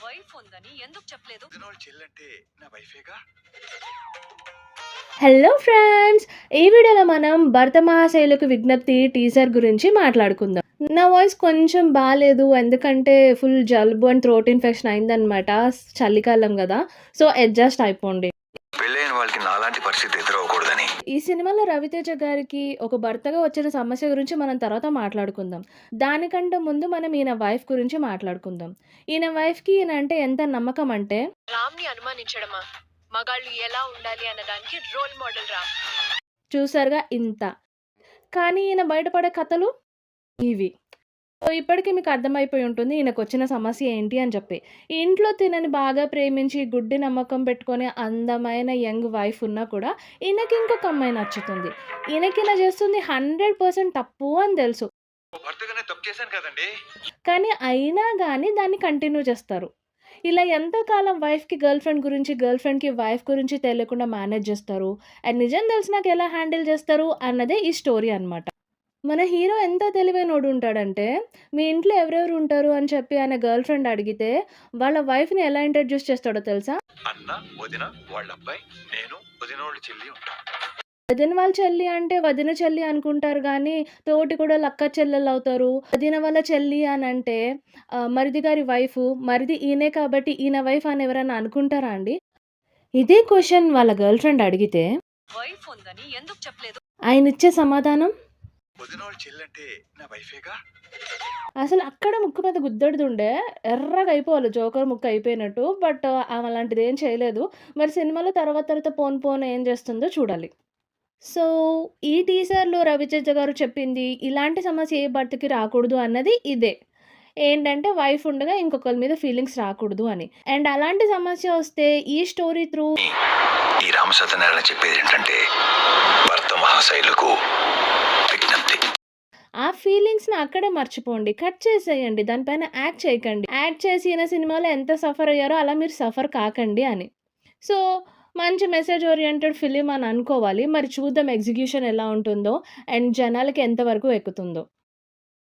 Wife ఉందని ఎందుకు చెప్పలేదు? చెల్లంటే నా వైఫేగా. హలో ఫ్రెండ్స్, ఈ వీడియోలో మనం భర్త మహాశైలకు విజ్ఞప్తి టీజర్ గురించి మాట్లాడుకుందాం. నా వాయిస్ కొంచెం బాగాలేదు, ఎందుకంటే ఫుల్ జలుబు అండ్ థ్రోట్ ఇన్ఫెక్షన్ అయిందనమాట. చలికాలం కదా, సో అడ్జస్ట్ అయిపోండి. పెళ్ళైన వాళ్ళకి నాలాంటి పరిస్థితి ఎదురవకూడదని. ఈ సినిమాలో రవితేజ గారికి ఒక భర్తగా వచ్చిన సమస్య గురించి మనం తర్వాత మాట్లాడుకుందాం. దానికంటే ముందు మనం ఈయన వైఫ్ గురించి మాట్లాడుకుందాం. ఈయన వైఫ్కి ఈయన అంటే ఎంత నమ్మకం అంటే, రామ్ని అనుమానించడమా? మగాళ్ళు ఎలా ఉండాలి అన్నదానికి రోల్ మోడల్ రామ్. చూసారుగా ఇంత. కానీ ఈయన బయటపడే కథలు ఇవి. సో ఇప్పటికీ మీకు అర్థమైపోయి ఉంటుంది ఈయనకు వచ్చిన సమస్య ఏంటి అని చెప్పి. ఈ ఇంట్లో తినని బాగా ప్రేమించి గుడ్డి నమ్మకం పెట్టుకొని అందమైన యంగ్ వైఫ్ ఉన్నా కూడా ఈయనకి ఇంకొక అమ్మాయి నచ్చుతుంది. ఈయనకి ఇలా చేస్తుంది 100% తప్పు అని తెలుసు, భర్తగానే తప్పు చేశాను కదండి. కానీ అయినా కానీ దాన్ని కంటిన్యూ చేస్తారు. ఇలా ఎంతకాలం వైఫ్కి గర్ల్ ఫ్రెండ్ గురించి, గర్ల్ ఫ్రెండ్కి వైఫ్ గురించి తెలియకుండా మేనేజ్ చేస్తారు. అండ్ నిజం తెలిసినాక ఎలా హ్యాండిల్ చేస్తారు అన్నదే ఈ స్టోరీ అనమాట. మన హీరో ఎంత తెలివైనోడు ఉంటాడంటే, మీ ఇంట్లో ఎవరెవరు ఉంటారు అని చెప్పి ఆయన గర్ల్ ఫ్రెండ్ అడిగితే వాళ్ళ వైఫ్ని ఎలా ఇంట్రడ్యూస్ చేస్తాడో తెలుసా? అన్న, వదిన, వాళ్ళ అబ్బాయి, నేను, వదినోళ్ళ చెల్లి ఉంటాం. వదిన వాళ్ళ చెల్లి అంటే వదిన చెల్లి అనుకుంటారు, కానీ తోటి కూడా లక్క చెల్లెలు అవుతారు. వదిన వాళ్ళ చెల్లి అని అంటే మరిది గారి వైఫ్, మరిది ఈయనే కాబట్టి ఈయన వైఫ్ అని ఎవరైనా అనుకుంటారా అండి? ఇదే క్వశ్చన్ వాళ్ళ గర్ల్ ఫ్రెండ్ అడిగితే వైఫ్ ఉందని ఎందుకు చెప్పలేదు? ఆయన ఇచ్చే సమాధానం, వదినోళ్ళ చెల్లంటే నా వైఫేగా. అసలు అక్కడ ముక్కు మీద గుద్దడుతుండే ఎర్రగా అయిపోవాలి, జోకర్ ముక్కు అయిపోయినట్టు. బట్ ఆమె అలాంటిది ఏం చేయలేదు. మరి సినిమాలో తర్వాత పోను ఏం చేస్తుందో చూడాలి. సో ఈ టీజర్లో రవితేజ గారు చెప్పింది ఇలాంటి సమస్య ఏ భర్తకి రాకూడదు అన్నది ఇదే. ఏంటంటే వైఫ్ ఉండగా ఇంకొకరి మీద ఫీలింగ్స్ రాకూడదు అని. అండ్ అలాంటి సమస్య వస్తే ఈ స్టోరీ త్రూ ఈ రామసత్యనారాయణ చెప్పేది ఏంటంటే, భర్త మహాశైలకు విజ్ఞప్తి. ఆ ఫీలింగ్స్ని అక్కడే మర్చిపోండి, కట్ చేసేయండి, దానిపైన యాక్ట్ చేయకండి. యాక్ట్ చేసి ఈయన సినిమాలో ఎంత సఫర్ అయ్యారో అలా మీరు సఫర్ కాకండి అని. సో మంచి మెసేజ్ ఓరియంటెడ్ ఫిలిం అని అనుకోవాలి. మరి చూద్దాం ఎగ్జిక్యూషన్ ఎలా ఉంటుందో అండ్ జనాలకి ఎంతవరకు ఎక్కుతుందో.